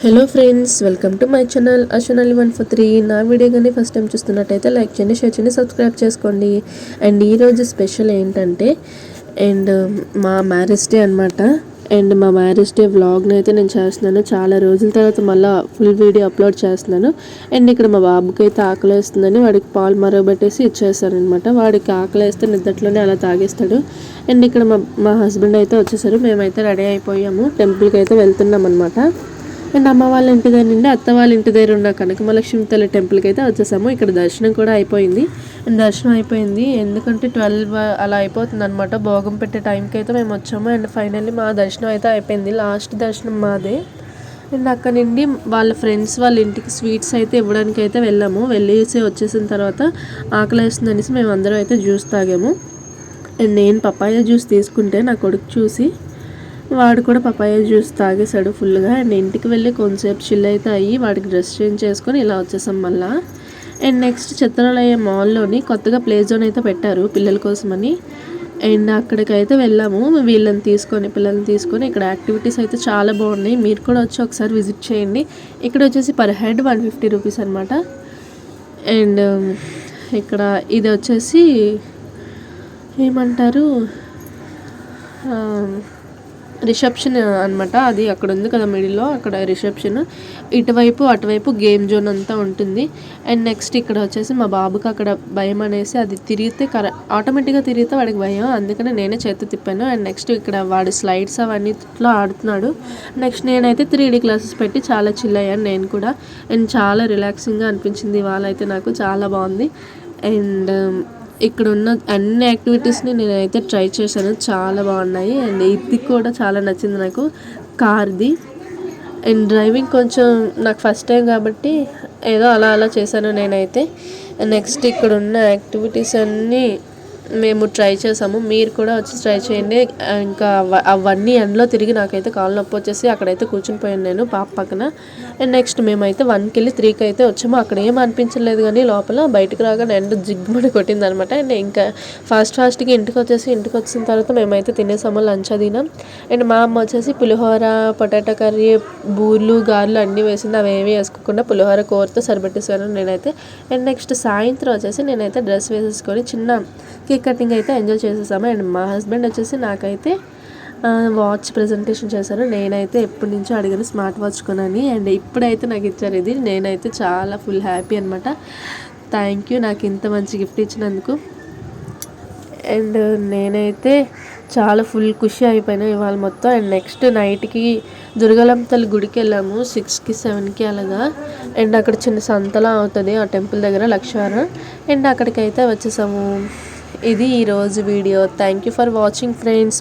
Hello friends, welcome to my channel అశ్వనాలి 143. నా వీడియో కానీ ఫస్ట్ టైం చూస్తున్నట్టయితే లైక్ చేయండి, షేర్ చేయండి, సబ్స్క్రైబ్ చేసుకోండి. అండ్ ఈరోజు స్పెషల్ ఏంటంటే మా మ్యారేజ్ డే అనమాట. మా మ్యారేజ్ డే వ్లాగ్ని అయితే నేను చేస్తున్నాను. చాలా రోజుల తర్వాత మళ్ళీ ఫుల్ వీడియో అప్లోడ్ చేస్తున్నాను. ఇక్కడ మా బాబుకి అయితే ఆకలి వేస్తుందని వాడికి పాలు మరగబెట్టేసి ఇచ్చేస్తారనమాట. వాడికి ఆకలి వేస్తే నిద్దట్లోనే అలా తాగేస్తాడు. ఇక్కడ మా హస్బెండ్ అయితే వచ్చేసారు. మేమైతే రెడీ అయిపోయాము, టెంపుల్కి అయితే వెళ్తున్నాం అనమాట. అమ్మ వాళ్ళ ఇంటి దగ్గర నుండి అత్త వాళ్ళ ఇంటి దగ్గర ఉన్న కనకమలక్ష్మి తల్లి టెంపుల్కి అయితే వచ్చేసాము. ఇక్కడ దర్శనం కూడా అయిపోయింది. దర్శనం అయిపోయింది ఎందుకంటే 12 అలా అయిపోతుంది అనమాట. భోగం పెట్టే టైంకి అయితే మేము వచ్చాము. ఫైనల్లీ మా దర్శనం అయితే అయిపోయింది. లాస్ట్ దర్శనం మాదే. అక్కడ నుండి వాళ్ళ ఫ్రెండ్స్ వాళ్ళ ఇంటికి స్వీట్స్ అయితే ఇవ్వడానికి అయితే వెళ్ళాము. వెళ్ళేసి వచ్చేసిన తర్వాత ఆకలి వేస్తుంది అనేసి మేము అందరం అయితే జ్యూస్ తాగాము. నేను పపాయ జ్యూస్ తీసుకుంటే నా కొడుకు చూసి వాడు కూడా పపాయ జ్యూస్ తాగేశాడు ఫుల్గా. ఇంటికి వెళ్ళి కొంచెంసేపు చిల్ అయితే అయ్యి వాడికి డ్రెస్ చేంజ్ చేసుకొని ఇలా వచ్చేసాం మళ్ళీ. నెక్స్ట్ చిత్రాలయ మాల్లోని కొత్తగా ప్లే జోన్ అయితే పెట్టారు పిల్లల కోసమని. అక్కడికి అయితే వెళ్ళాము పిల్లల్ని తీసుకొని. ఇక్కడ యాక్టివిటీస్ అయితే చాలా బాగున్నాయి. మీరు కూడా వచ్చి ఒకసారి విజిట్ చేయండి. ఇక్కడ వచ్చేసి పర్ హెడ్ 150 రూపీస్ అనమాట. ఇక్కడ ఇది వచ్చేసి ఏమంటారు, రిసెప్షన్ అనమాట. అది అక్కడ ఉంది కదా మిడిల్లో, అక్కడ రిసెప్షన్. ఇటువైపు అటువైపు గేమ్ జోన్ అంతా ఉంటుంది. నెక్స్ట్ ఇక్కడ వచ్చేసి మా బాబుకి అక్కడ భయం అనేసి అది తిరిగితే ఆటోమేటిక్గా తిరిగితే వాడికి భయం, అందుకని నేనే చేతి తిప్పాను. నెక్స్ట్ ఇక్కడ వాడు స్లైడ్స్ అవన్నీట్లో ఆడుతున్నాడు. నెక్స్ట్ నేనైతే 3D క్లాసెస్ పెట్టి చాలా చిల్ అయ్యాను నేను కూడా. చాలా రిలాక్సింగ్గా అనిపించింది ఇవాళ అయితే నాకు. చాలా బాగుంది. ఇక్కడ ఉన్న అన్ని యాక్టివిటీస్ని నేనైతే ట్రై చేశాను, చాలా బాగున్నాయి. ఇది కూడా చాలా నచ్చింది నాకు, కార్ది. డ్రైవింగ్ కొంచెం నాకు ఫస్ట్ టైం కాబట్టి ఏదో అలా చేశాను నేనైతే. నెక్స్ట్ ఇక్కడ ఉన్న యాక్టివిటీస్ అన్నీ మేము ట్రై చేసాము. మీరు కూడా వచ్చి ట్రై చేయండి. ఇంకా అవన్నీ ఎండలో తిరిగి నాకైతే కాళ్ళు నొప్పి వచ్చేసి అక్కడైతే కూర్చుని పోయాను నేను పాప పక్కన. నెక్స్ట్ మేమైతే 1కి వెళ్ళి 3కి అయితే వచ్చాము. అక్కడ ఏం అనిపించలేదు కానీ లోపల బయటకు రాగానే ఎండ జిగ్గుమని కొట్టింది అనమాట. ఇంకా ఫాస్ట్గా ఇంటికి వచ్చిన తర్వాత మేమైతే తినేసాము, లంచ్ తినాం. మా అమ్మ వచ్చేసి పులిహోర, పొటాటో కర్రీ, బూర్లు, గారెలు అన్నీ వేసింది. అవి ఏమీ వేసుకోకుండా పులిహోర కూరతో సరిపెట్టేసాను నేనైతే. నెక్స్ట్ సాయంత్రం వచ్చేసి నేనైతే డ్రెస్ వేసేసుకొని చిన్న కేక్ కటింగ్ అయితే ఎంజాయ్ చేసేసాము. మా హస్బెండ్ వచ్చేసి నాకైతే వాచ్ ప్రజెంటేషన్ చేశారు. నేనైతే ఎప్పటి నుంచో అడిగాను స్మార్ట్ వాచ్ కొనని. ఇప్పుడైతే నాకు ఇచ్చారు ఇది. నేనైతే చాలా ఫుల్ హ్యాపీ అనమాట. థ్యాంక్ యూ నాకు ఇంత మంచి గిఫ్ట్ ఇచ్చినందుకు. నేనైతే చాలా ఫుల్ ఖుషి అయిపోయినా ఇవాళ మొత్తం. నెక్స్ట్ నైట్కి దుర్గలమ్మ తల్లి గుడికి వెళ్ళాము 6కి 7కి అలాగా. అక్కడ చిన్న సంతలా అవుతుంది ఆ టెంపుల్ దగ్గర లక్షవారం. అక్కడికైతే వచ్చేసాము. ఇది ఈరోజు video. Thank you for watching friends.